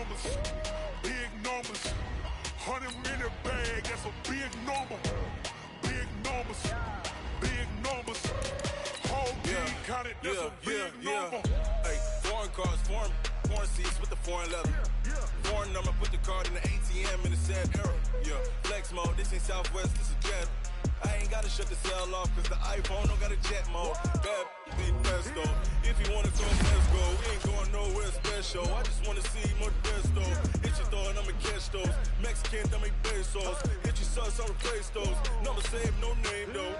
numbers, big numbers. 100 in the bag, that's a big number. Big numbers, big numbers. Whole team counted, that's a big number. Hey, foreign cars, foreign seats with the foreign leather. Foreign number, put the card in the ATM in the sad era. Yeah, flex mode, this ain't Southwest, this is Jet. I ain't gotta shut the cell off, cause the iPhone don't got a jet mode. Bad be pesto. If you wanna go, let's go. We ain't going nowhere special. I just wanna see more pesto. Hit your throw and I'ma catch those. Mexican, dummy pesos. Hit your sauce, I'll replace those. Number save, no name though.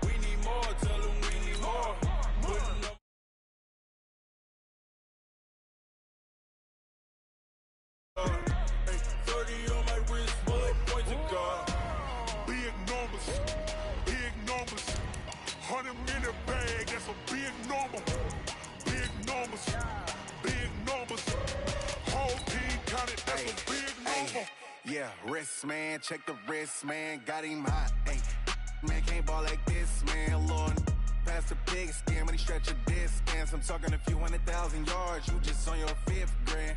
We need more, tell them we need more. Putting up. Hey, 30 on my wrist, bullet points of God. Big numbers, big numbers. 100 in the bag, that's a big number. Big numbers, big numbers. Whole team counted, that's a big number. Yeah, wrist, man, check the wrist, man. Got him hot, ayy. Man, can't ball like this, man. Lord, past the pig skin when he stretch a distance. I'm talking a few 100,000 yards. You just on your 5th grand.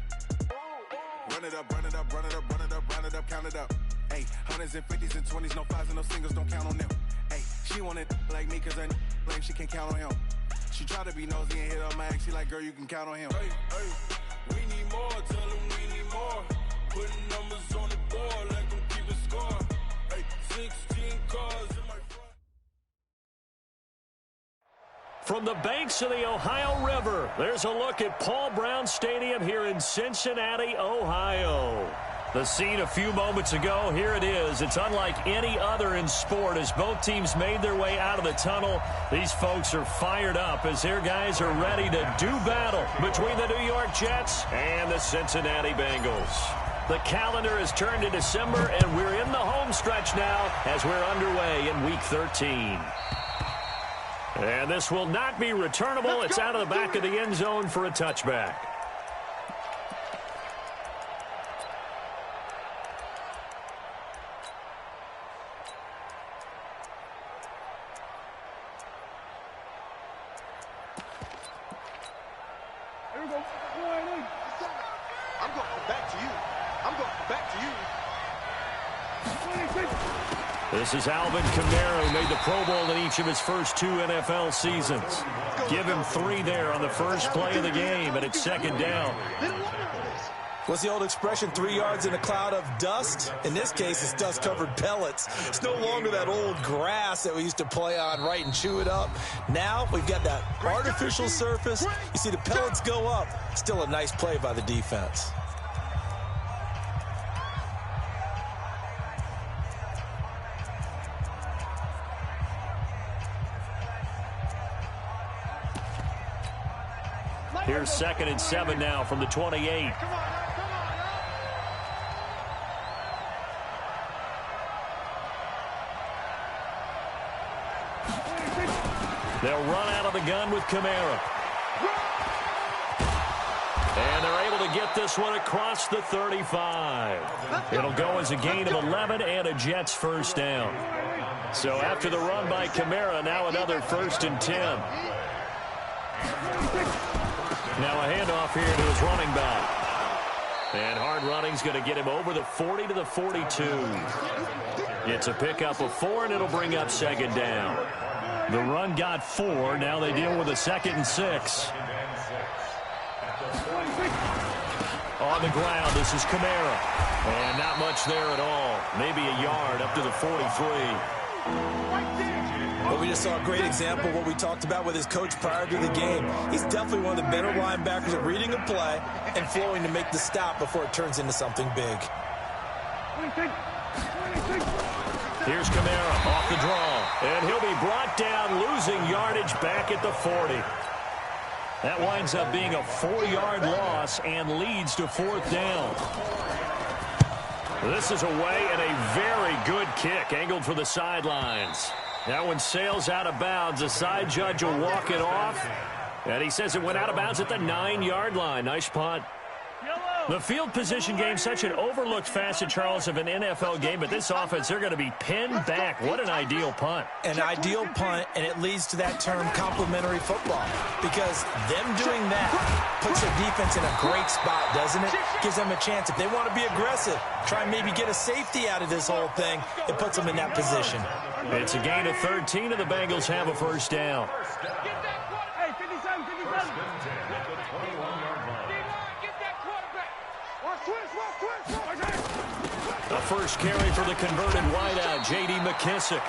Run it up, run it up, run it up, run it up, run it up, count it up. Ayy, 100s and 50s and 20s, no 5s and no singles, don't count on them. Ayy, she want it like me cause her lame, she can't count on him. She try to be nosy and hit up my ex, she like, girl, you can count on him. Hey, we need more, tell them we need more. Putting numbers on the board, let them keep a score. Hey, 16 cars in my front. From the banks of the Ohio River, there's a look at Paul Brown Stadium here in Cincinnati, Ohio. The scene a few moments ago, here it is. It's unlike any other in sport as both teams made their way out of the tunnel. These folks are fired up as their guys are ready to do battle between the New York Jets and the Cincinnati Bengals. The calendar has turned to December, and we're in the home stretch now as we're underway in Week 13. And this will not be returnable. It's out of the back of the end zone for a touchback. Here we go. I'm going back to you. I'm going back to you. This is Alvin Kamara, who made the Pro Bowl in each of his first 2 NFL seasons. Give him 3 there on the first play of the game, and it's 2nd down. What's the old expression, 3 yards in a cloud of dust? In this case, it's dust-covered pellets. It's no longer that old grass that we used to play on, right, and chew it up. Now we've got that artificial surface. You see the pellets go up. Still a nice play by the defense. Here's 2nd and 7 now from the 28. They'll run out of the gun with Kamara. And they're able to get this one across the 35. It'll go as a gain of 11 and a Jets first down. So after the run by Kamara, now another 1st and 10. Now a handoff here to his running back. And hard running's going to get him over the 40 to the 42. It's a pickup of 4, and it'll bring up 2nd down. The run got 4. Now they deal with a 2nd and 6. On the ground, this is Kamara. And not much there at all. Maybe a yard up to the 43. Well, we just saw a great example of what we talked about with his coach prior to the game. He's definitely one of the better linebackers at reading a play and flowing to make the stop before it turns into something big. Here's Kamara off the draw. And he'll be brought down, losing yardage back at the 40. That winds up being a 4-yard loss and leads to 4th down. This is away and a very good kick angled for the sidelines. That one sails out of bounds. The side judge will walk it off. And he says it went out of bounds at the 9-yard line. Nice punt. The field position game, such an overlooked facet, Charles, of an NFL game, but this offense, they're going to be pinned back. What an ideal punt. An ideal punt, and it leads to that term complementary football, because them doing that puts their defense in a great spot, doesn't it? Gives them a chance. If they want to be aggressive, try and maybe get a safety out of this whole thing, it puts them in that position. It's a gain of 13, and the Bengals have a first down. Hey, 57, 57. A first carry for the converted wideout, J.D. McKissick.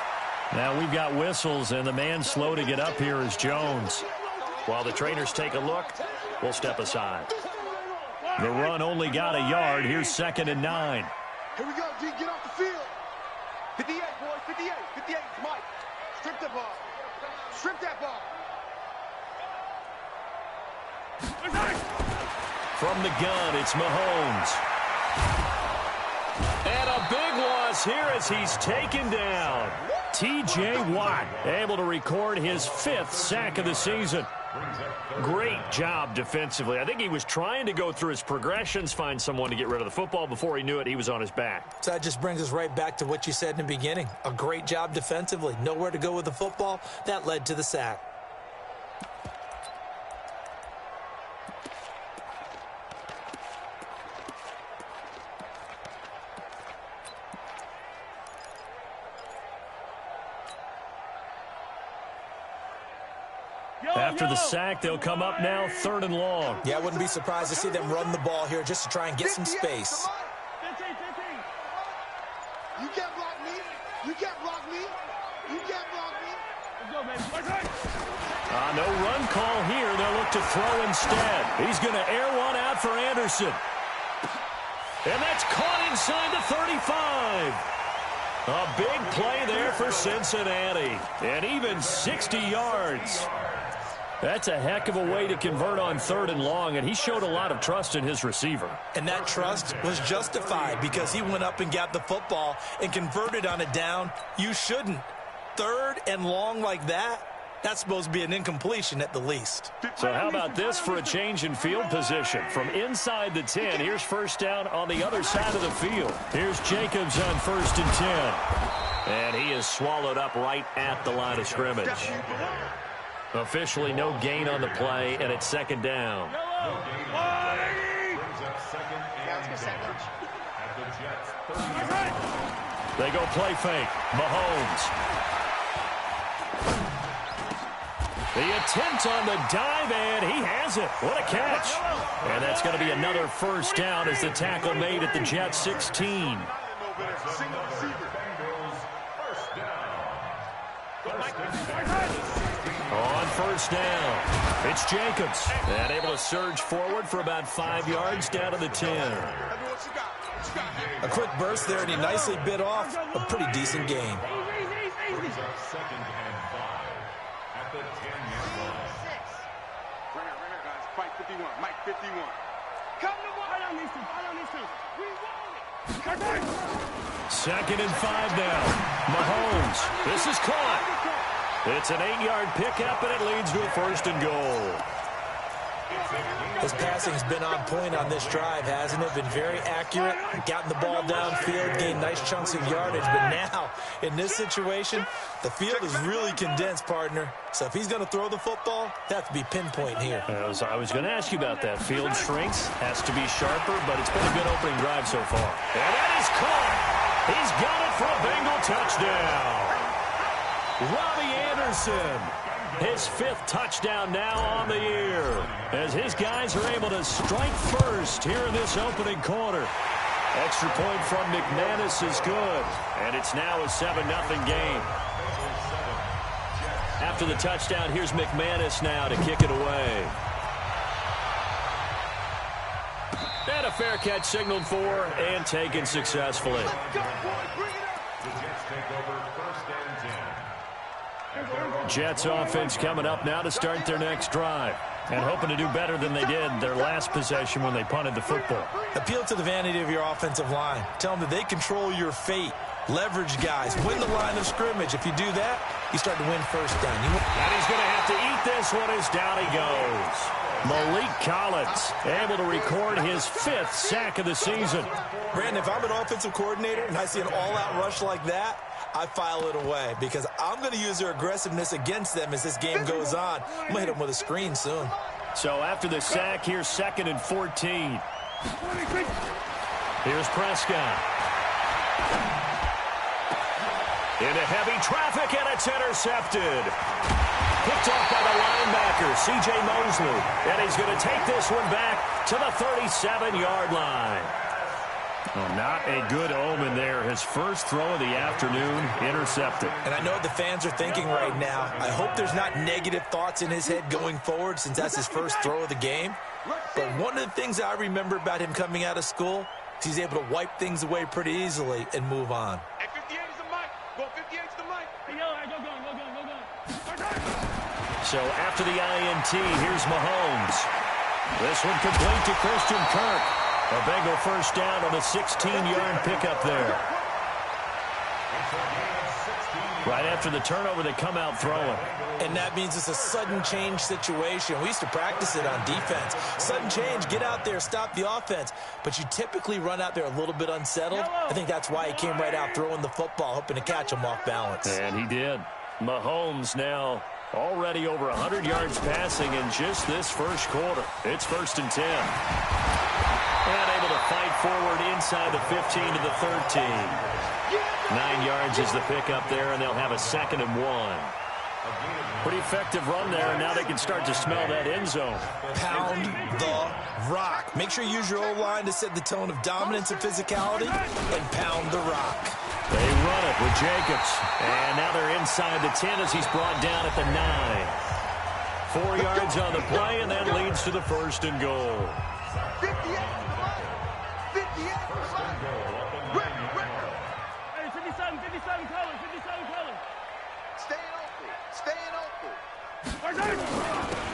Now we've got whistles, and the man slow to get up here is Jones. While the trainers take a look, we'll step aside. The run only got a yard. Here's 2nd and 9. Here we go, D. Get off the field. 58, boys. 58. 58. Mike. Strip the ball. Strip that ball. From the gun, it's Mahomes. And a big loss here as he's taken down. T.J. Watt able to record his 5th sack of the season. Great job defensively. I think he was trying to go through his progressions, find someone to get rid of the football. Before he knew it, he was on his back. So that just brings us right back to what you said in the beginning. A great job defensively. Nowhere to go with the football. That led to the sack. After the sack, they'll come up now 3rd and long. Yeah, I wouldn't be surprised to see them run the ball here just to try and get some space. 15, 15. You can't block me. You can't block me. You can't block me. Let's go, baby. No run call here. They'll look to throw instead. He's going to air one out for Anderson. And that's caught inside the 35. A big play there for Cincinnati. And even 60 yards. That's a heck of a way to convert on 3rd and long, and he showed a lot of trust in his receiver. And that trust was justified because he went up and got the football and converted on a down. You shouldn't. 3rd and long like that, that's supposed to be an incompletion at the least. So how about this for a change in field position? From inside the 10, here's first down on the other side of the field. Here's Jacobs on 1st and 10. And he is swallowed up right at the line of scrimmage. Officially no gain on the play, and it's 2nd down. They go play fake. Mahomes. The attempt on the dive, and he has it. What a catch. And that's going to be another first down as the tackle made at the Jets 16. On first down, it's Jacobs. And able to surge forward for about 5 yards down to the 10. A quick burst there, and he nicely bit off a pretty decent game. Mike 51. Mike 51. Come to one. I don't need to. We want it. 2nd and 5 now. Mahomes. This is caught. It's an 8-yard pickup, and it leads to a 1st and goal. His passing's been on point on this drive, hasn't it? Been very accurate, gotten the ball downfield, gained nice chunks of yardage. But now, in this situation, the field is really condensed, partner. So if he's going to throw the football, that has to be pinpoint here. I was going to ask you about that. Field shrinks, has to be sharper, but it's been a good opening drive so far. And that is caught. He's got it for a Bengal touchdown. Robbie Anderson. His 5th touchdown now on the year as his guys are able to strike first here in this opening quarter. Extra point from McManus is good, and it's now a 7-0 game. After the touchdown, here's McManus now to kick it away. And a fair catch signaled for and taken successfully. Jets offense coming up now to start their next drive and hoping to do better than they did their last possession when they punted the football. Appeal to the vanity of your offensive line. Tell them that they control your fate. Leverage guys. Win the line of scrimmage. If you do that, you start to win first down. And he's going to have to eat this one as down he goes. Malik Collins able to record his 5th sack of the season. Brandon, if I'm an offensive coordinator and I see an all-out rush like that, I file it away because I'm going to use their aggressiveness against them as this game goes on. I'm going to hit them with a screen soon. So after the sack, here's 2nd and 14. Here's Prescott. Into heavy traffic, and it's intercepted. Picked off by the linebacker, C.J. Mosley. And he's going to take this one back to the 37-yard line. Well, not a good omen there. His first throw of the afternoon, intercepted. And I know what the fans are thinking right now. I hope there's not negative thoughts in his head going forward since that's his first throw of the game. But one of the things I remember about him coming out of school is he's able to wipe things away pretty easily and move on. Hey, 58 is the mic. Go 58 is the mic. Hey, go. So after the INT, here's Mahomes. This one complete to Christian Kirk. A Bengal first down on a 16-yard pickup there. Right after the turnover, they come out throwing. And that means it's a sudden change situation. We used to practice it on defense. Sudden change, get out there, stop the offense. But you typically run out there a little bit unsettled. I think that's why he came right out throwing the football, hoping to catch him off balance. And he did. Mahomes now already over 100 yards passing in just this first quarter. It's 1st and 10. And able to fight forward inside the 15 to the 13. 9 yards is the pickup there, and they'll have a 2nd and 1. Pretty effective run there, and now they can start to smell that end zone. Pound the rock. Make sure you use your O-line to set the tone of dominance and physicality, and pound the rock. They run it with Jacobs, and now they're inside the 10 as he's brought down at the 9. 4 yards on the play, and that leads to the 1st and goal. 58.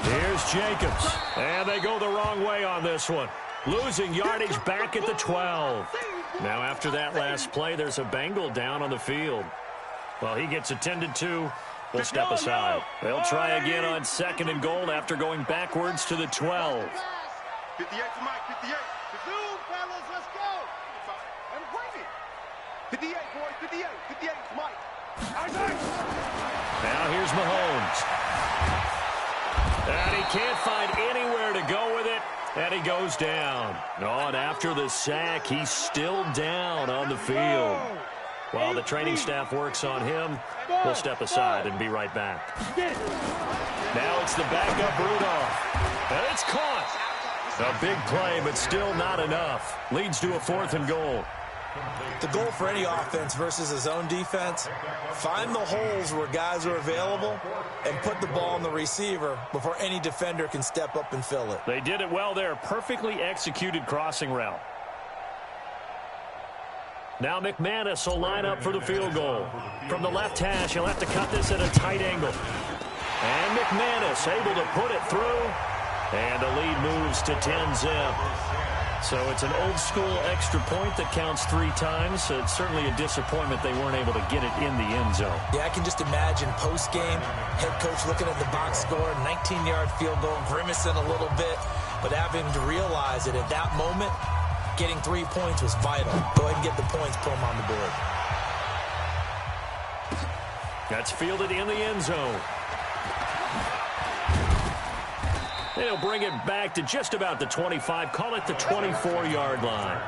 Here's Jacobs, and they go the wrong way on this one. Losing yardage back at the 12. Now after that last play, there's a Bengal down on the field. Well, he gets attended to. We'll step aside. They'll try again on 2nd and goal after going backwards to the 12. 58 to Mike, 58. Zoom, fellas, let's go. And bring it. 58, boys, 58. 58 to Mike. Now here's Mahomes. And he can't find anywhere to go with it. And he goes down. Oh, and after the sack, he's still down on the field. While the training staff works on him, we'll step aside and be right back. Now it's the backup Rudolph. And it's caught. A big play, but still not enough. Leads to a 4th and goal. The goal for any offense versus his own defense, find the holes where guys are available and put the ball on the receiver before any defender can step up and fill it. They did it well there. Perfectly executed crossing route. Now McManus will line up for the field goal. From the left hash, he'll have to cut this at a tight angle. And McManus able to put it through. And the lead moves to 10-zip. So it's an old-school extra point that counts 3 times. So it's certainly a disappointment they weren't able to get it in the end zone. Yeah, I can just imagine post-game, head coach looking at the box score, 19-yard field goal, grimacing a little bit, but having to realize that at that moment, getting 3 points was vital. Go ahead and get the points, put them on the board. That's fielded in the end zone. They'll bring it back to just about the 25. Call it the 24-yard line.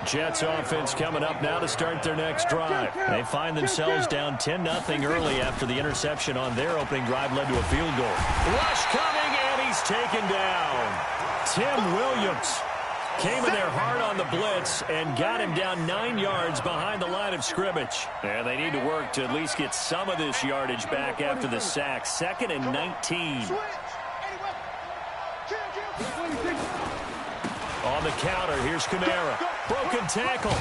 Jets offense coming up now to start their next drive. They find themselves down 10-0 early after the interception on their opening drive led to a field goal. Rush coming, and he's taken down. Tim Williams came in there hard on the blitz and got him down 9 yards behind the line of scrimmage. And they need to work to at least get some of this yardage back after the sack. 2nd and 19. On the counter, here's Kamara. Broken tackle.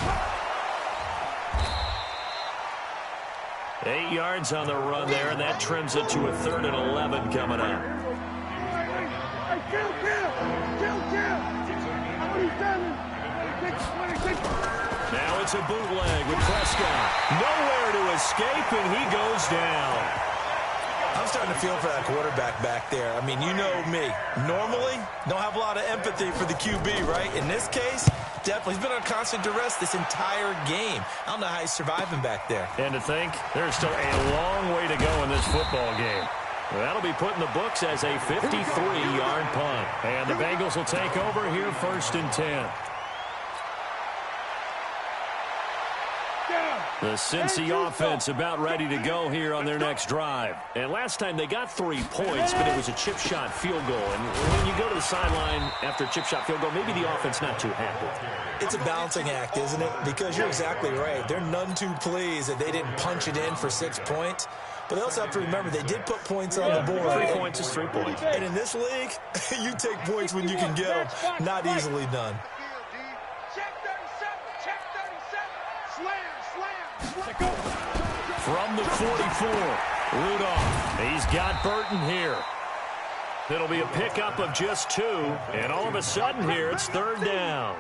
8 yards on the run there, and that trims it to a 3rd and 11 coming up. Now it's a bootleg with Prescott. Nowhere to escape, and he goes down. I'm starting to feel for that quarterback back there. I mean, you know me. Normally, don't have a lot of empathy for the QB, right? In this case, definitely. He's been on constant duress this entire game. I don't know how he's surviving back there. And to think, there's still a long way to go in this football game. That'll be put in the books as a 53-yard punt. And the Bengals will take over here 1st and 10. The Cincy offense about ready to go here on their next drive. And last time they got 3 points, but it was a chip shot field goal. And when you go to the sideline after a chip shot field goal, maybe the offense not too happy. It's a balancing act, isn't it? Because you're exactly right. They're none too pleased that they didn't punch it in for 6 points. But they also have to remember they did put points on the board. 3 points is 3 points. And in this league, you take points when you can get them. Not easily done. From the 44, Rudolph. He's got Burton here. It'll be a pickup of just 2, and all of a sudden here it's 3rd down.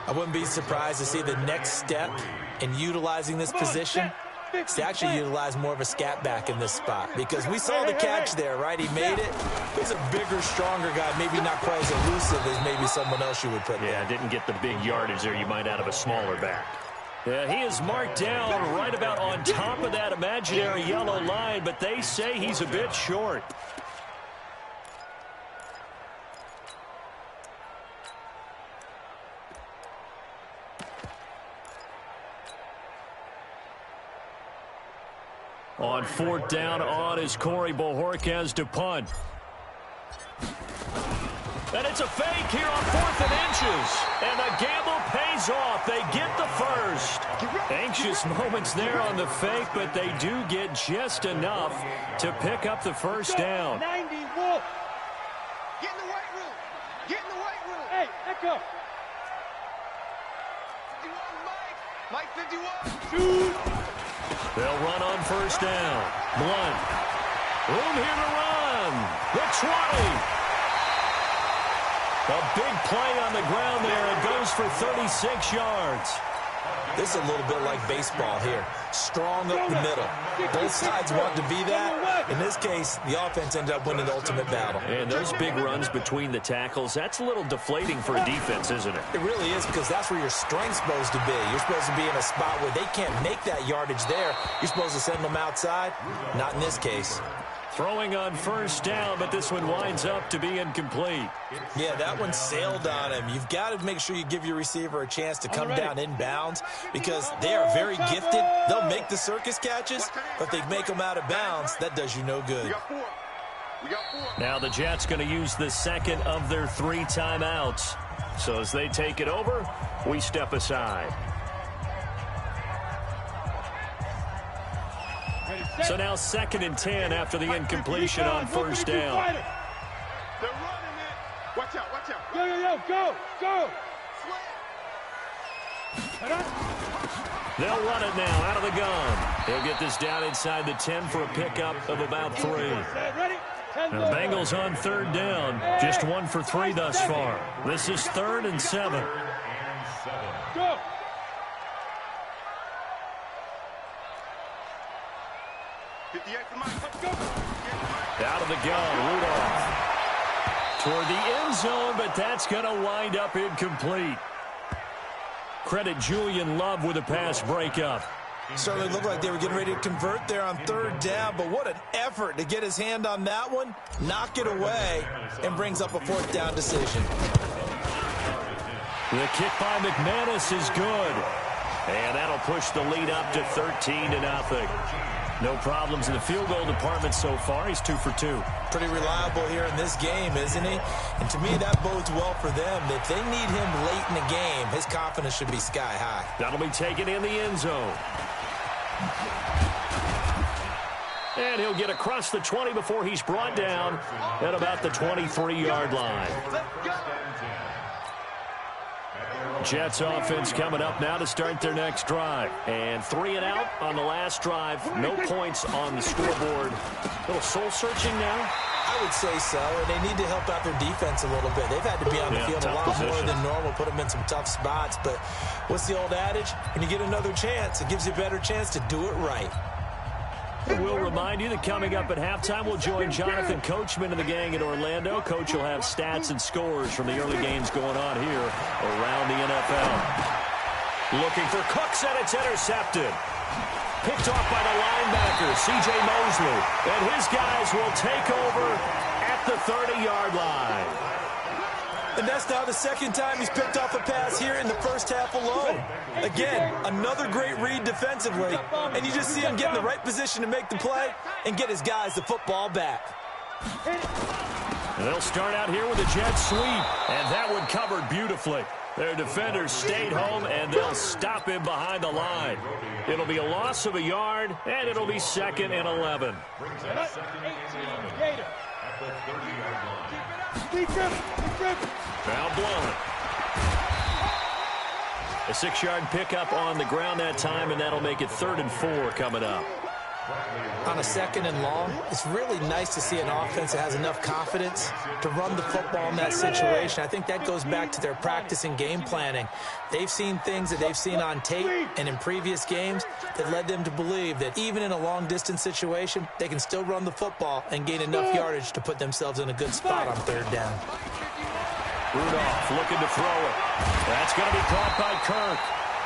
I wouldn't be surprised to see the next step in utilizing this position. To actually utilize more of a scat back in this spot, because we saw the catch there, right? He made it. He's a bigger, stronger guy, maybe not quite as elusive as maybe someone else you would put there. Yeah, didn't get the big yardage there you might out of a smaller back. Yeah, he is marked down right about on top of that imaginary yellow line, but they say he's a bit short. On 4th down on is Corey Bojorquez to punt. And it's a fake here on 4th and inches. And the gamble pays off. They get the first. Anxious moments there on the fake, but they do get just enough to pick up the first down. 90 Wolf. Get in the white room. Get in the white room. Hey, Echo. 51 Mike. Mike 51. Shoot. They'll run on 1st down. Blunt. Room here to run. The 20. A big play on the ground there. It goes for 36 yards. This is a little bit like baseball here. Strong up the middle. Both sides want to be that. In this case, the offense ended up winning the ultimate battle. And those big runs between the tackles, that's a little deflating for a defense, isn't it? It really is, because that's where your strength's supposed to be. You're supposed to be in a spot where they can't make that yardage there. You're supposed to send them outside. Not in this case. Throwing on 1st down, but this one winds up to be incomplete. Yeah, that one sailed on him. You've got to make sure you give your receiver a chance to come down inbounds, because they are very gifted. They'll make the circus catches, but if they make them out of bounds, that does you no good. Now the Jets going to use the 2nd of their 3 timeouts. So as they take it over, we step aside. So now 2nd and 10 after the incompletion on 1st down. They're running it. Watch out, watch out. Go, go, go. They'll run it now out of the gun. He'll get this down inside the 10 for a pickup of about 3. Now the Bengals on 3rd down. Just 1 for 3 thus far. This is 3rd and 7. Go. Out of the gun, Rudolph. Toward the end zone, but that's going to wind up incomplete. Credit Julian Love with a pass breakup. Certainly looked like they were getting ready to convert there on 3rd down, but what an effort to get his hand on that one, knock it away, and brings up a 4th down decision. The kick by McManus is good. And that'll push the lead up to 13-0. No problems in the field goal department so far. He's 2 for 2. Pretty reliable here in this game, isn't he? And to me, that bodes well for them. If they need him late in the game, his confidence should be sky high. That'll be taken in the end zone. And he'll get across the 20 before he's brought down at about the 23-yard line. Jets offense coming up now to start their next drive. And 3 and out on the last drive. No points on the scoreboard. A little soul-searching now? I would say so, and they need to help out their defense a little bit. They've had to be on the field a lot more than normal, put them in some tough spots. But what's the old adage? When you get another chance, it gives you a better chance to do it right. We'll remind you that coming up at halftime, we'll join Jonathan Coachman and the gang in Orlando. Coach will have stats and scores from the early games going on here around the NFL. Looking for Cooks, and it's intercepted. Picked off by the linebacker, C.J. Mosley. And his guys will take over at the 30-yard line. And that's now the second time he's picked off a pass here in the first half alone. Again, another great read defensively. And you just see him get in the right position to make the play and get his guys the football back. They'll start out here with a jet sweep. And that one covered beautifully. Their defenders stayed home, and they'll stop him behind the line. It'll be a loss of a yard, and it'll be 2nd and 11. Foul blown. A 6-yard pickup on the ground that time, and that'll make it 3rd and 4 coming up. On a 2nd and long, it's really nice to see an offense that has enough confidence to run the football in that situation. I think that goes back to their practice and game planning. They've seen things that they've seen on tape and in previous games that led them to believe that even in a long-distance situation, they can still run the football and gain enough yardage to put themselves in a good spot on 3rd down. Rudolph looking to throw it. That's going to be caught by Kirk.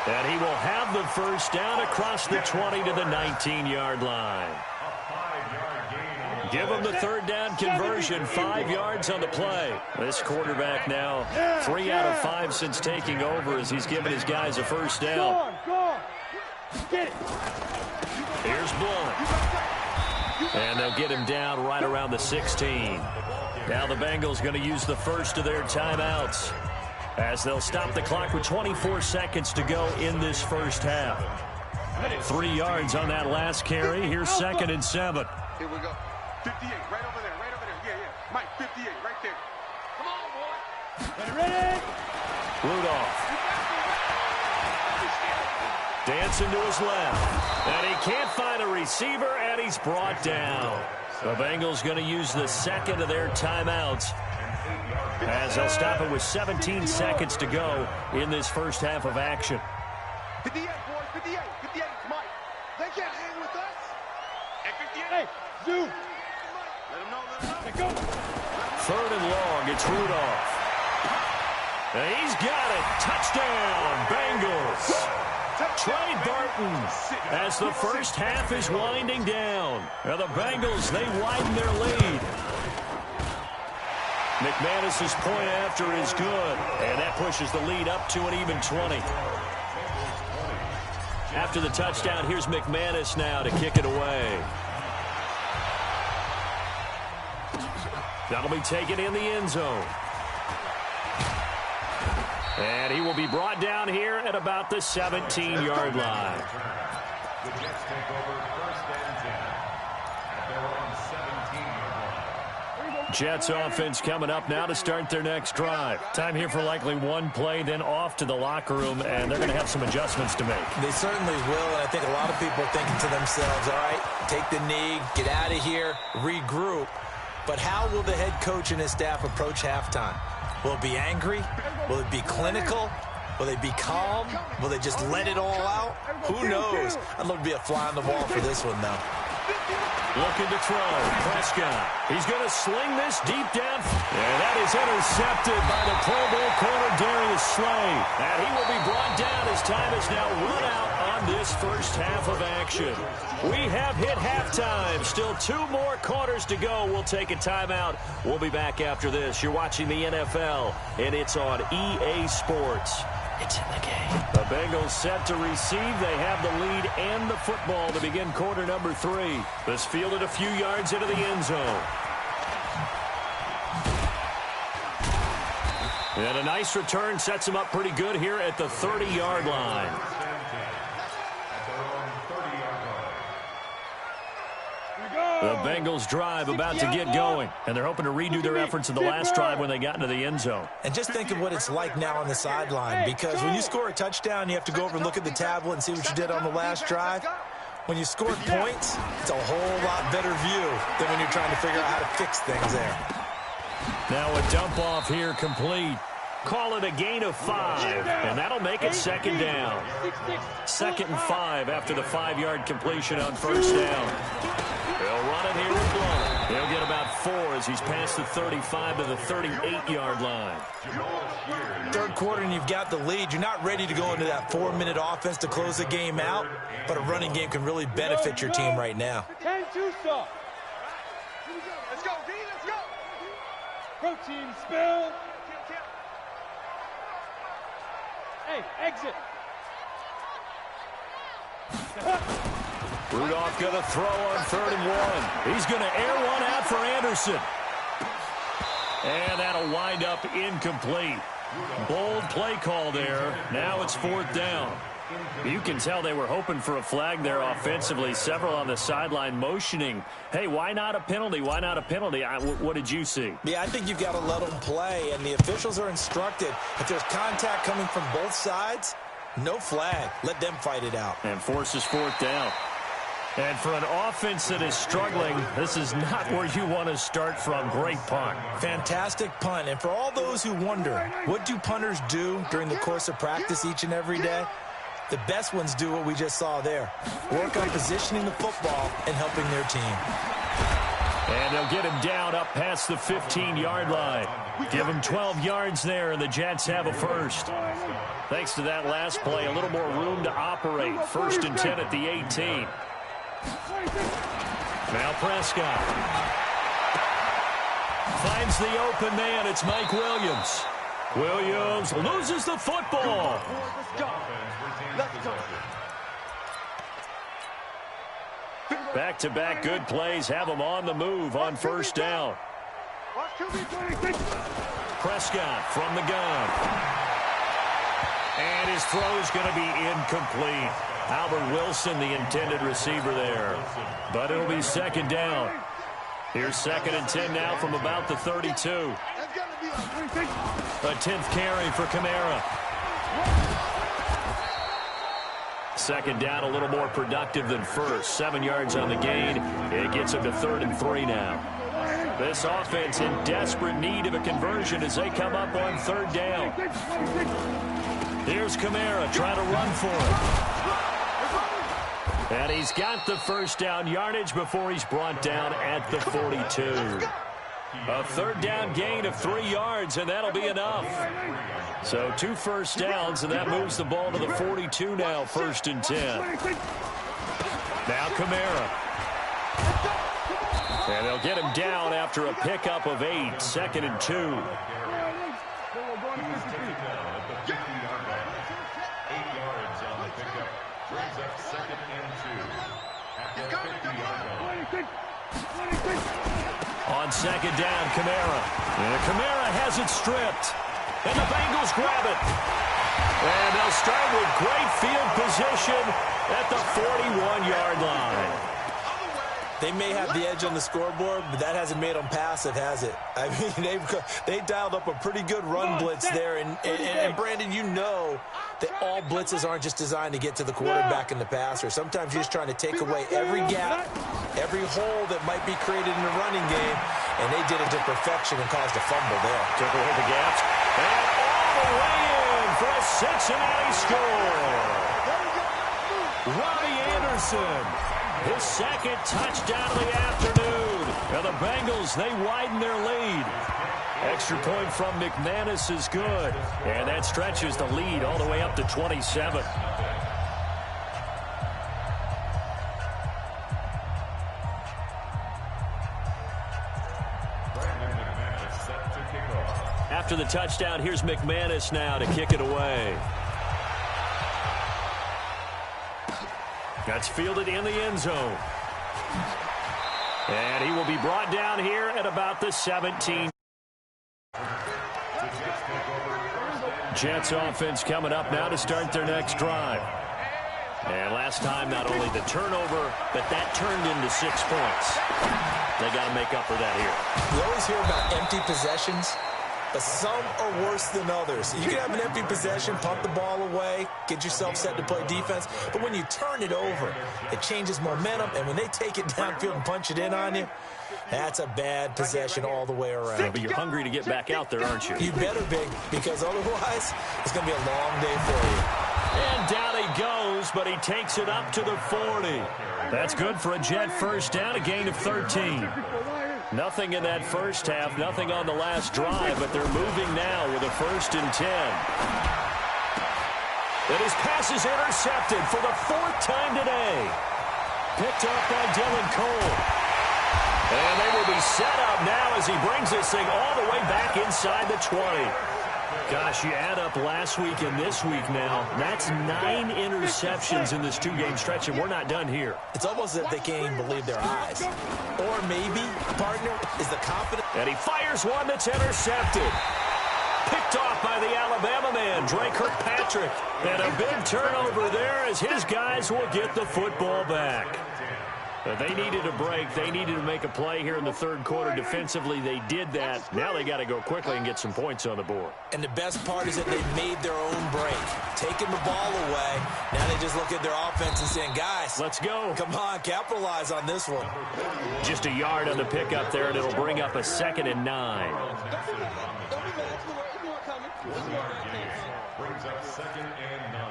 And he will have the first down across the 20 to the 19-yard line. Give him the 3rd down conversion, 5 yards on the play. This quarterback now 3 out of 5 since taking over as he's given his guys a first down. Here's Blunt. And they'll get him down right around the 16. Now the Bengals going to use the first of their timeouts, as they'll stop the clock with 24 seconds to go in this first half. 3 yards on that last carry. Here's 2nd and 7. Here we go. 58, right over there, right over there. Yeah, yeah. Mike, 58, right there. Come on, boy. Ready? Rudolph. Dancing to his left. And he can't find a receiver, and he's brought down. The Bengals going to use the 2nd of their timeouts, as they'll stop it with 17 seconds to go in this first half of action. 58, boys, 58, 58, Mike. They can't hang with us. At 58. Hey, Zoo. Let them know, let them know. Go. 3rd and long, it's Rudolph. And he's got it. Touchdown, Bengals. Trey Burton, as the first half is winding down. Now the Bengals, they widen their lead. McManus's point after is good, and that pushes the lead up to an even 20. After the touchdown, here's McManus now to kick it away. That'll be taken in the end zone. And he will be brought down here at about the 17-yard line. The Jets take over 1st and 10 at their own 17-yard line. Jets offense coming up now to start their next drive. Time here for likely one play, then off to the locker room, and they're going to have some adjustments to make. They certainly will, and I think a lot of people are thinking to themselves, all right, take the knee, get out of here, regroup. But how will the head coach and his staff approach halftime? Will it be angry? Will it be clinical? Will they be calm? Will they just let it all out? Who knows? I'd love to be a fly on the wall for this one, though. Looking to throw. Prescott. He's going to sling this deep down. And that is intercepted by the Pro Bowl corner, Darius Slay. And he will be brought down as time is now run out on this first half of action. We have hit halftime. Still 2 more quarters to go. We'll take a timeout. We'll be back after this. You're watching the NFL, and it's on EA Sports. It's in the game. The Bengals set to receive. They have the lead and the football to begin quarter number 3. This fielded a few yards into the end zone. And a nice return sets him up pretty good here at the 30-yard line. The Bengals drive about to get going, and they're hoping to redo their efforts in the last drive when they got into the end zone. And just think of what it's like now on the sideline, because when you score a touchdown, you have to go over and look at the tablet and see what you did on the last drive. When you scored points, it's a whole lot better view than when you're trying to figure out how to fix things there. Now a dump off here complete. Call it a gain of 5, and that'll make it second down. 2nd and 5 after the 5-yard completion on first down. They'll run it here with Blount. He'll get about 4 as he's past the 35 to the 38-yard line. Third quarter and you've got the lead. You're not ready to go into that 4-minute offense to close the game out, but a running game can really benefit your team right now. 10-2 stop. Let's go, D, let's go. Protein spill. Hey, exit. Rudolph going to throw on 3rd and 1. He's going to air one out for Anderson. And that'll wind up incomplete. Bold play call there. Now it's 4th down. You can tell they were hoping for a flag there offensively. Several on the sideline motioning, hey, why not a penalty? Why not a penalty? What did you see? Yeah, I think you've got to let them play, and the officials are instructed. If there's contact coming from both sides, no flag. Let them fight it out. And forces 4th down. And for an offense that is struggling, this is not where you want to start from. Great punt. Fantastic punt. And for all those who wonder, what do punters do during the course of practice each and every day? The best ones do what we just saw there. Work on positioning the football and helping their team. And they'll get him down up past the 15-yard line. Give him 12 yards there, and the Jets have a first. Thanks to that last play, a little more room to operate. 1st and 10 at the 18. Now Prescott finds the open man. It's Mike Williams. Williams loses the football. Back-to-back good plays have them on the move on first down. Prescott from the gun. And his throw is going to be incomplete. Albert Wilson, the intended receiver there. But it'll be 2nd down. Here's 2nd and 10 now from about the 32. A 10th carry for Kamara. 2nd down, a little more productive than first. 7 yards on the gain. It gets him to 3rd and 3 now. This offense in desperate need of a conversion as they come up on 3rd down. Here's Kamara trying to run for it. And he's got the first down yardage before he's brought down at the 42. A 3rd down gain of 3 yards, and that'll be enough. So 2 first downs, and that moves the ball to the 42 now, 1st and 10. Now Kamara. And they'll get him down after a pickup of 8, 2nd and 2. On 2nd down, Kamara. And Kamara has it stripped. And the Bengals grab it. And they'll start with great field position at the 41-yard line. They may have the edge on the scoreboard, but that hasn't made them passive, has it? I mean, they dialed up a pretty good run blitz there. And Brandon, you know that all blitzes aren't just designed to get to the quarterback and the passer. Sometimes you're just trying to take away every gap, every hole that might be created in the running game, and they did it to perfection and caused a fumble there. Took away the gaps. And all the way in for a Cincinnati score. Robbie Anderson. His 2nd touchdown of the afternoon. And the Bengals, they widen their lead. Extra point from McManus is good. And that stretches the lead all the way up to 27. After the touchdown, here's McManus now to kick it away. That's fielded in the end zone. And he will be brought down here at about the 17. Jets offense coming up now to start their next drive. And last time, not only the turnover, but that turned into 6 points. They got to make up for that here. You always hear about empty possessions. but some are worse than others. You can have an empty possession, pump the ball away, get yourself set to play defense, but when you turn it over, it changes momentum, and when they take it downfield and punch it in on you, that's a bad possession all the way around. Yeah, but you're hungry to get back out there, aren't you? You better be, because otherwise, it's going to be a long day for you. And down he goes, but he takes it up to the 40. That's good for a Jet first down, a gain of 13. Nothing in that first half, nothing on the last drive, but they're moving now with a 1st and 10. And his pass is intercepted for the 4th time today. Picked up by Dylan Cole. And they will be set up now as he brings this thing all the way back inside the 20. Gosh, you add up last week and this week now. That's 9 interceptions in this 2-game stretch, and we're not done here. It's almost as if they can't even believe their eyes. Or maybe, partner, is the confidence. And he fires one that's intercepted. Picked off by the Alabama man, Dre Kirkpatrick. And a big turnover there as his guys will get the football back. But they needed a break. They needed to make a play here in the 3rd quarter. Defensively, they did that. Now they got to go quickly and get some points on the board. And the best part is that they made their own break. Taking the ball away. Now they just look at their offense and saying, guys, let's go. Come on, capitalize on this one. Just a yard on the pickup there, and it'll bring up a 2nd and 9. Brings up 2nd and 9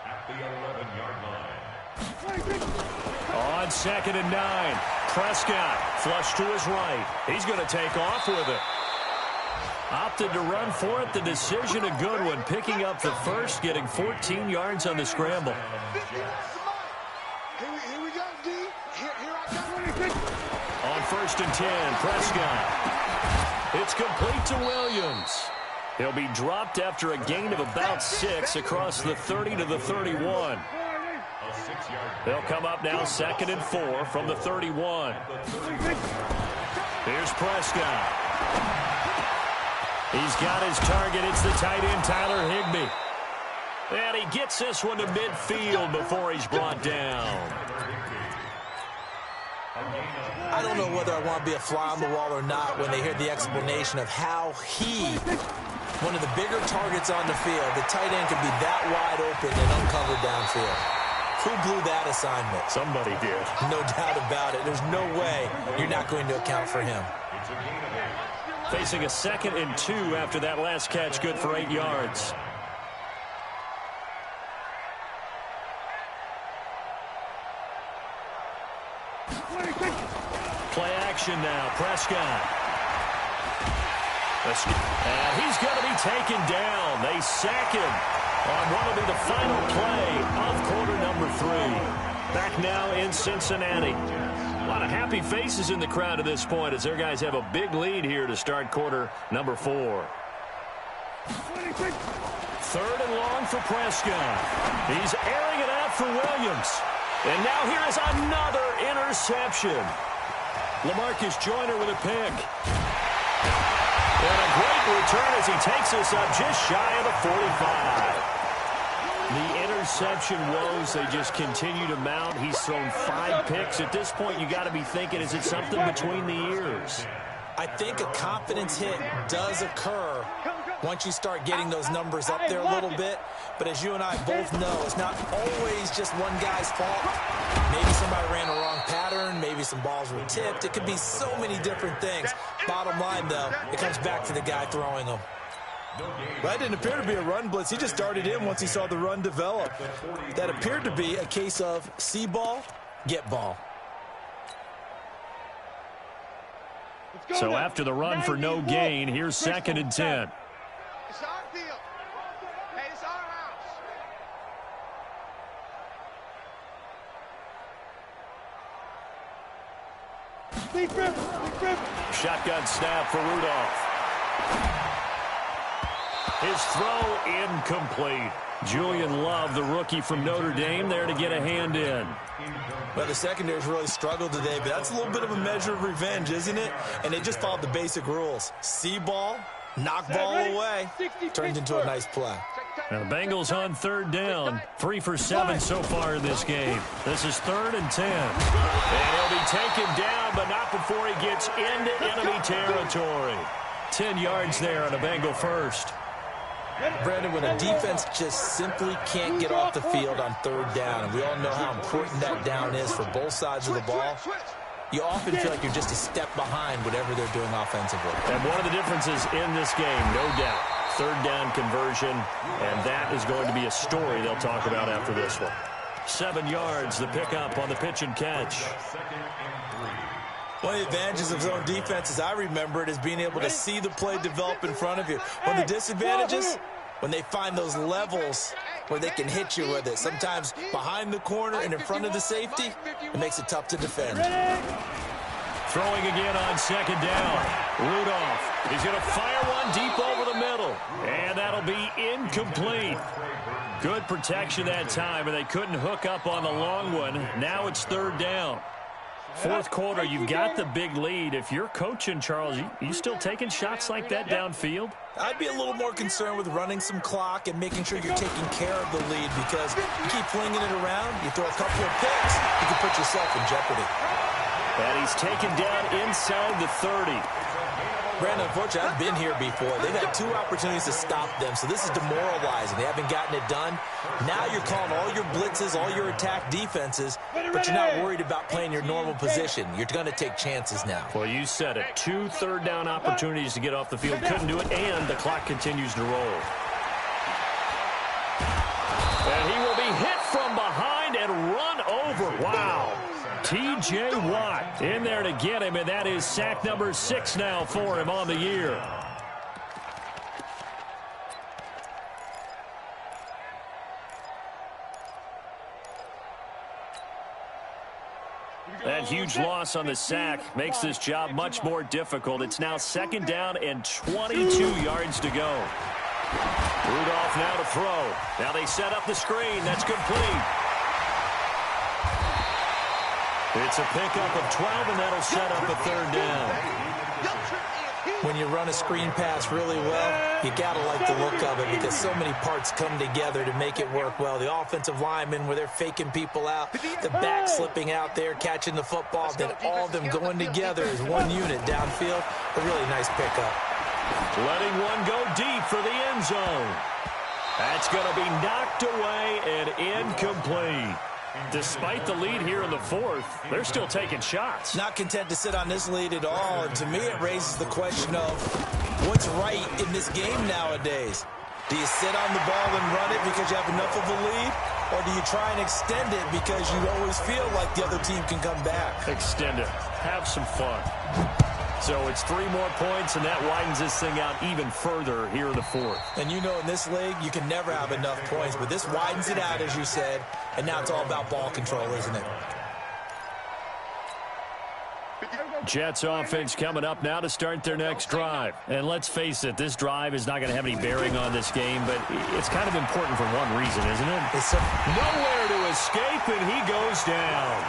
at the 11-yard line. On 2nd and 9, Prescott flush to his right. He's going to take off with it. Opted to run for it. The decision a good one. Picking up the first, getting 14 yards on the scramble. Here we go, D. Here I come. On 1st and 10, Prescott. It's complete to Williams. He'll be dropped after a gain of about 6 across the 30 to the 31. They'll come up now 2nd and 4 from the 31. Here's Prescott. He's got his target. It's the tight end, Tyler Higbee. And he gets this one to midfield before he's brought down. I don't know whether I want to be a fly on the wall or not when they hear the explanation of how one of the bigger targets on the field, the tight end could be that wide open and uncovered downfield. Who blew that assignment? Somebody did. No doubt about it. There's no way you're not going to account for him. Facing a 2nd and 2 after that last catch, good for 8 yards. Play action now, Prescott. And he's going to be taken down. They sack him on what will be the final play of quarter number 3. Back now in Cincinnati. A lot of happy faces in the crowd at this point as their guys have a big lead here to start quarter number 4. 3rd and long for Prescott. He's airing it out for Williams. And now here is another interception. LaMarcus Joyner with a pick. And a great return as he takes us up just shy of the 45. The interception woes, they just continue to mount. He's thrown 5 picks. At this point, you got to be thinking, is it something between the ears? I think a confidence hit does occur once you start getting those numbers up there a little bit. But as you and I both know, it's not always just one guy's fault. Maybe somebody ran a wrong pattern. Maybe some balls were tipped. It could be so many different things. Bottom line, though, it comes back to the guy throwing them. That didn't appear to be a run blitz. He just started in once he saw the run develop. That appeared to be a case of see ball, get ball. So after the run for no gain, here's 2nd and 10. It's our field. Hey, it's our house. Shotgun snap for Rudolph. His throw incomplete. Julian Love, the rookie from Notre Dame, there to get a hand in. Well, the secondary's really struggled today, but that's a little bit of a measure of revenge, isn't it? And they just followed the basic rules. See ball, knock ball away. Turned into a nice play. Now the Bengals on 3rd down. 3 for 7 so far in this game. This is 3rd and 10. And he'll be taken down, but not before he gets into enemy territory. 10 yards there on a Bengal first. Brandon, when a defense just simply can't get off the field on third down, and we all know how important that down is for both sides of the ball, you often feel like you're just a step behind whatever they're doing offensively. And one of the differences in this game, no doubt, third down conversion, and that is going to be a story they'll talk about after this one. 7 yards, the pickup on the pitch and catch. One of the advantages of zone defense, as I remember it, is being able to see the play develop in front of you. One of the disadvantages, when they find those levels where they can hit you with it. Sometimes behind the corner and in front of the safety, it makes it tough to defend. Throwing again on second down. Rudolph, he's going to fire one deep over the middle. And that'll be incomplete. Good protection that time, and they couldn't hook up on the long one. Now it's third down. Fourth quarter, you've got the big lead. If you're coaching, Charles, you still taking shots like that downfield? I'd be a little more concerned with running some clock and making sure you're taking care of the lead, because you keep flinging it around, you throw a couple of picks, you can put yourself in jeopardy. And he's taken down inside the 30. Brandon, unfortunately, I've been here before. They've had 2 opportunities to stop them, so this is demoralizing. They haven't gotten it done. Now you're calling all your blitzes, all your attack defenses, but you're not worried about playing your normal position. You're going to take chances now. Well, you said it. 2 third down opportunities to get off the field. Couldn't do it, and the clock continues to roll. And he will be hit from behind and run over. Wow. T.J. Watt in there to get him, and that is sack number 6 now for him on the year. That huge loss on the sack makes this job much more difficult. It's now second down and 22 yards to go. Rudolph now to throw. Now they set up the screen. That's complete. It's a pickup of 12, and that'll set up a third down. When you run a screen pass really well, you got to like the look of it, because so many parts come together to make it work well. The offensive linemen, where they're faking people out, the back slipping out there, catching the football, then all of them going together as one unit downfield. A really nice pickup. Letting one go deep for the end zone. That's going to be knocked away and incomplete. Despite the lead here in the fourth, they're still taking shots. Not content to sit on this lead at all. And to me, it raises the question of what's right in this game nowadays. Do you sit on the ball and run it because you have enough of a lead? Or do you try and extend it because you always feel like the other team can come back? Extend it. Have some fun. So it's 3 more points, and that widens this thing out even further here in the fourth. And you know, in this league, you can never have enough points, but this widens it out, as you said, and now it's all about ball control, isn't it? Jets offense coming up now to start their next drive. And let's face it, this drive is not going to have any bearing on this game, but it's kind of important for one reason, isn't it? It's nowhere to escape, and he goes down.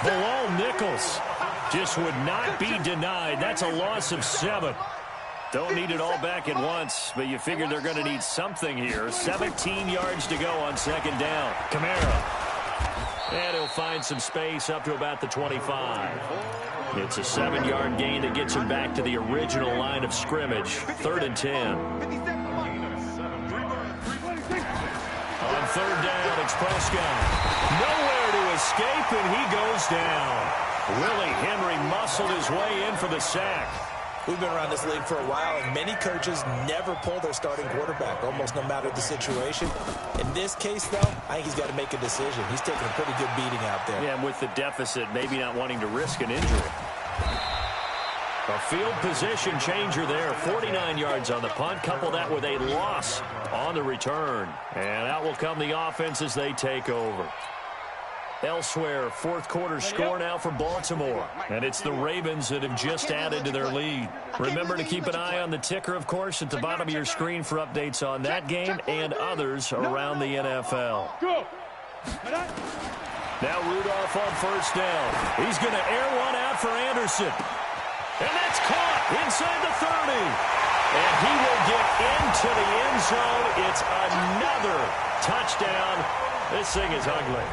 Bilal Nichols just would not be denied. That's a loss of 7. Don't need it all back at once, but you figure they're going to need something here. 17 yards to go on second down. Kamara. And he'll find some space up to about the 25. It's a 7-yard gain that gets him back to the original line of scrimmage. 3rd and 10. On third down, it's Prescott. Nowhere to escape, and he goes down. Willie Henry muscled his way in for the sack. We've been around this league for a while, and many coaches never pull their starting quarterback, almost no matter the situation. In this case, though, I think he's got to make a decision. He's taking a pretty good beating out there. Yeah, and with the deficit, maybe not wanting to risk an injury. A field position changer there. 49 yards on the punt. Couple that with a loss on the return. And out will come the offense as they take over. Elsewhere, fourth quarter score now for Baltimore. And it's the Ravens that have just added to their lead. Remember to keep an eye on the ticker, of course, at the bottom of your screen for updates on that game and others around the NFL. Now Rudolph on first down. He's going to air one out for Anderson. And that's caught inside the 30. And he will get into the end zone. It's another touchdown. This thing is ugly.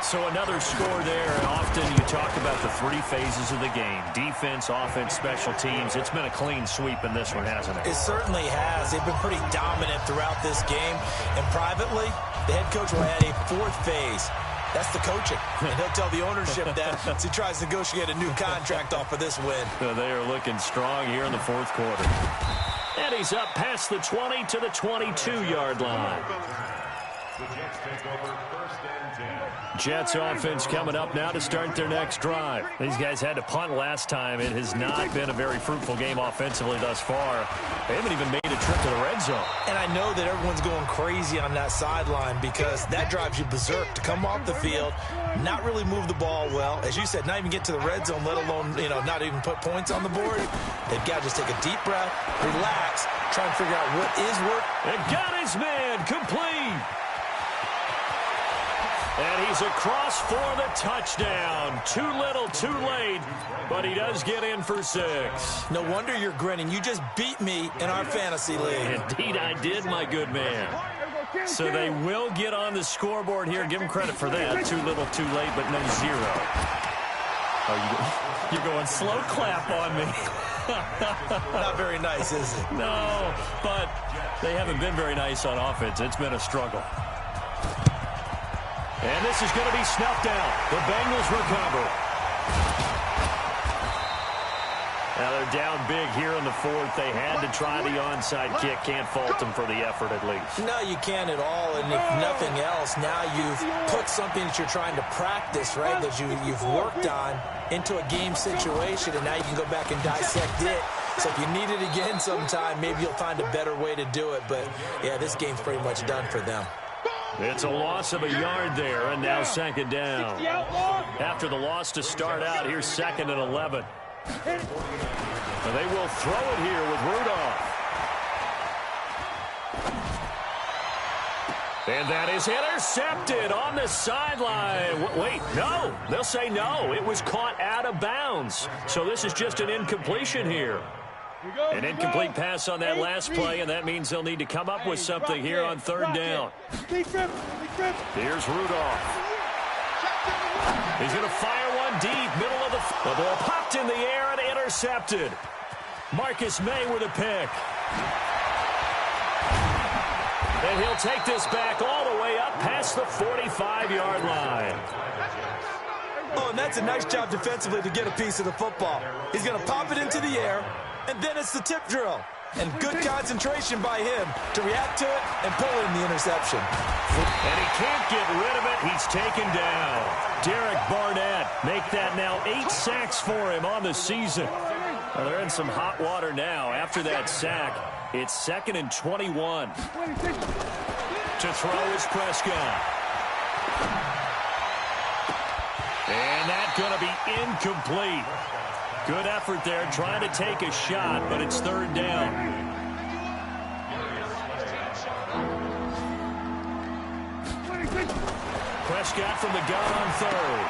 So another score there, and often you talk about the three phases of the game. Defense, offense, special teams. It's been a clean sweep in this one, hasn't it? It certainly has. They've been pretty dominant throughout this game. And privately, the head coach will add a fourth phase. That's the coaching. And he'll tell the ownership that as he tries to negotiate a new contract off of this win. So they are looking strong here in the fourth quarter. And he's up past the 20 to the 22-yard line. The Jets take over first and 10. Jets offense coming up now to start their next drive. These guys had to punt last time. It has not been a very fruitful game offensively thus far. They haven't even made a trip to the red zone. And I know that everyone's going crazy on that sideline because that drives you berserk to come off the field, not really move the ball well. As you said, not even get to the red zone, let alone, not even put points on the board. They've got to just take a deep breath, relax, try and figure out what is working. And got his man complete. And he's across for the touchdown. Too little, too late, but he does get in for 6. No wonder you're grinning. You just beat me in our fantasy league. Indeed, I did, my good man. So they will get on the scoreboard here. Give them credit for that. Too little, too late, but no 0. Oh, you're going slow clap on me. Not very nice, is it? No, but they haven't been very nice on offense. It's been a struggle. And this is going to be snuffed out. The Bengals recover. Now they're down big here in the fourth. They had to try the onside kick. Can't fault them for the effort at least. No, you can't at all. And if nothing else, now you've put something that you're trying to practice, right, that you've worked on into a game situation, and now you can go back and dissect it. So if you need it again sometime, maybe you'll find a better way to do it. But, yeah, this game's pretty much done for them. It's a loss of a yard there, and now second down. After the loss to start out, here's 2nd and 11. And they will throw it here with Rudolph. And that is intercepted on the sideline. Wait, no. They'll say no. It was caught out of bounds. So this is just an incompletion here. An incomplete pass on that last play, and that means they'll need to come up with something here on 3rd down. Here's Rudolph. He's going to fire one deep, middle of the ball popped in the air and intercepted. Marcus May with a pick. And he'll take this back all the way up past the 45-yard line. Oh, and that's a nice job defensively to get a piece of the football. He's going to pop it into the air, and then it's the tip drill. And good concentration by him to react to it and pull in the interception. And he can't get rid of it. He's taken down. Derek Barnett make that now 8 sacks for him on the season. Well, they're in some hot water now. After that sack, it's 2nd and 21. To throw is Prescott. And that's going to be incomplete. Good effort there, trying to take a shot, but it's 3rd down. Prescott from the gun on 3rd.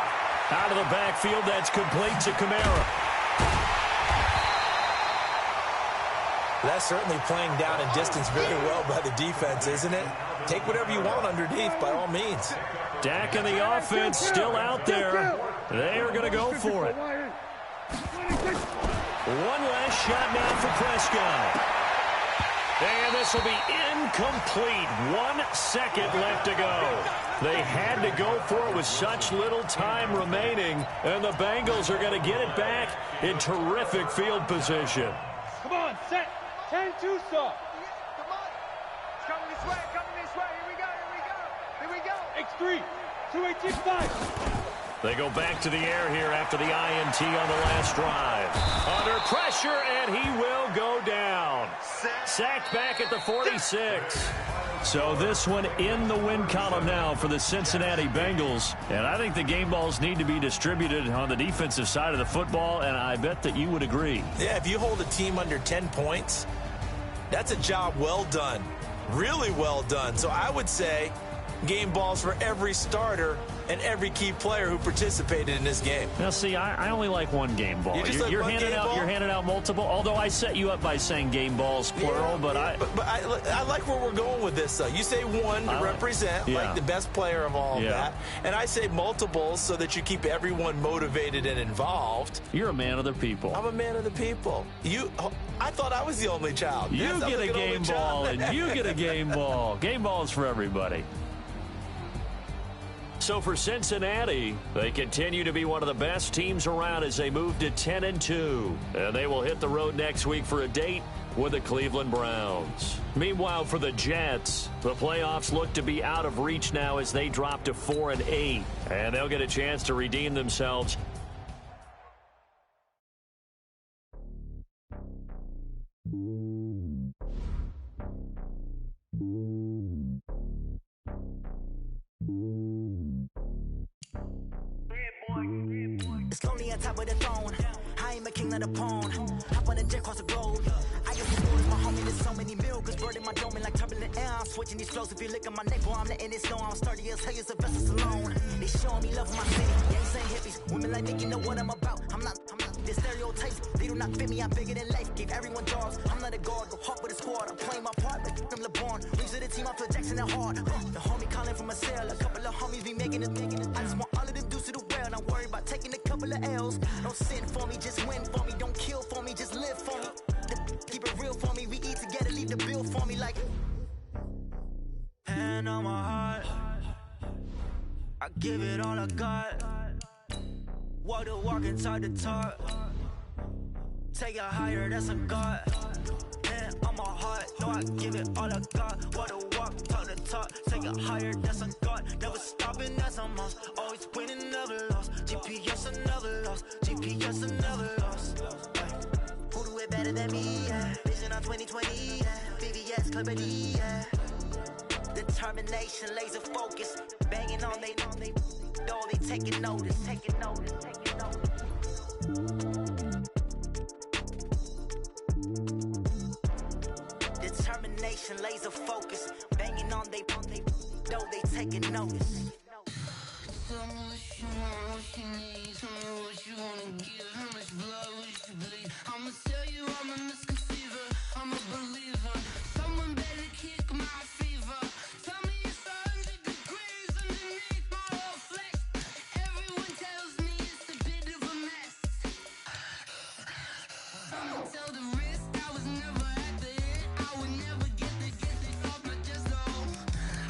Out of the backfield, that's complete to Kamara. That's certainly playing down and distance very well by the defense, isn't it? Take whatever you want underneath, by all means. Dak and the offense still out there. They are going to go for it. One last shot now for Prescott. And this will be incomplete. 1 second left to go. They had to go for it with such little time remaining, and the Bengals are going to get it back in terrific field position. Come on, set. 10-2 stop. It's coming this way, Here we go. X3. 2-8-6-5. They go back to the air here after the INT on the last drive. Under pressure, and he will go down. Sacked back at the 46. So this one in the win column now for the Cincinnati Bengals. And I think the game balls need to be distributed on the defensive side of the football, and I bet that you would agree. Yeah, if you hold a team under 10 points, that's a job well done. Really well done. So I would say game balls for every starter and every key player who participated in this game. Now, see, I only like one game ball. You're handing out multiple. Although I set you up by saying game balls plural, but I like where we're going with this. Though you say one to represent like the best player of all of that, and I say multiples so that you keep everyone motivated and involved. You're a man of the people. I'm a man of the people. I thought I was the only child. You get a game ball, and you get a game ball. Game balls for everybody. So for Cincinnati, they continue to be one of the best teams around as they move to 10-2. And they will hit the road next week for a date with the Cleveland Browns. Meanwhile, for the Jets, the playoffs look to be out of reach now as they drop to 4-8. And they'll get a chance to redeem themselves. It's lonely on top of the throne. I am a king of the pawn. Hop on a jet across the globe. I guess the world is my homie. There's so many miracles bird in my dome and like turbulent air. I'm switching these flows. If you look at my neck, boy, I'm letting it snow. I'm sturdy as hell as a vessel alone. They showing me love for my city. Gangs ain't hippies. Women like me, you know what I'm about. I'm not the stereotypes. They do not fit me. I'm bigger than life. Gave everyone jobs. I'm not a guard. Go hard with a squad. I'm playing my part like I'm LeBron. Rings of the team. I feel Jackson and hard. The homie calling from a cell. A couple of homies be making it. I just want all of them dudes to do well. Not worry about taking a couple of L's. Don't sin for me, just win for me. Don't kill for me, just live for me. Keep it real for me. We eat together, leave the bill for me like. Hand on my heart, I give it all I got. Walk the walk inside the talk. Take it higher, that's a God. Hand on my heart, no, I give it all I got. Walk the walk, talk the talk. Take it higher, that's a God. Never stopping, that's a must. Always winning, never lost. GPS, I never lost. GPS, I never lost. Who do it better than me? Yeah. Vision on 2020. Yeah. VVS, Clipper D. Yeah. Determination, laser focus. Banging on they door, they taking notice. Taking notice. Taking notice. Determination, laser focus. Banging on they door, they taking notice. Tell me what you want, what you need. Tell me what you wanna give. How much blood would you bleed? I'ma tell you I'm a misconceiver. I'm a believer. Someone better kick my fever. Tell me it's 100 degrees underneath my whole flesh. Everyone tells me it's a bit of a mess. Someone tell the risk I was never at the end. I would never get it off my chest though.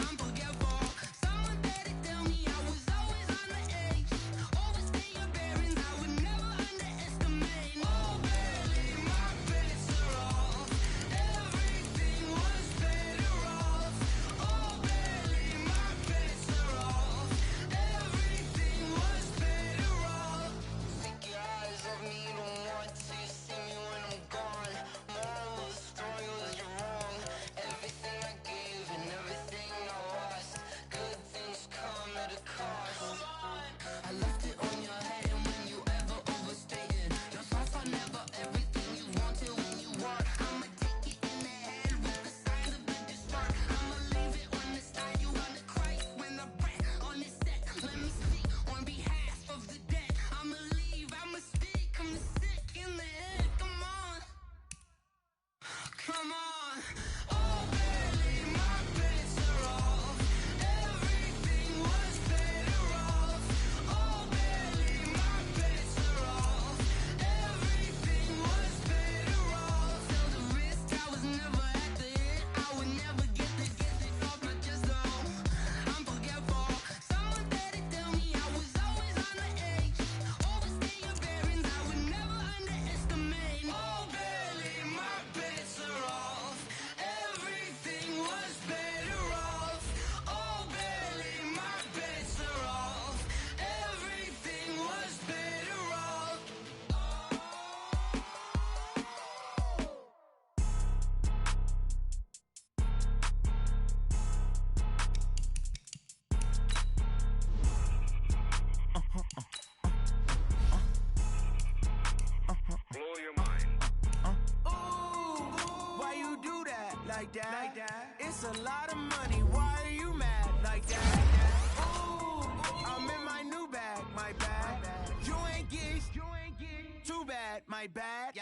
I'm forgetful. Someone better tell me I was always on the edge. Always stay your bearings. I would never underestimate. Oh barely my credits are off. Everything was better off. Oh barely my credits are off. Everything was better off. Take your eyes off me, don't want to see me when I'm gone. Morals like that? It's a lot of money, why are you mad like that? Ooh, I'm in my new bag, my bad. You ain't get too bad, my bad.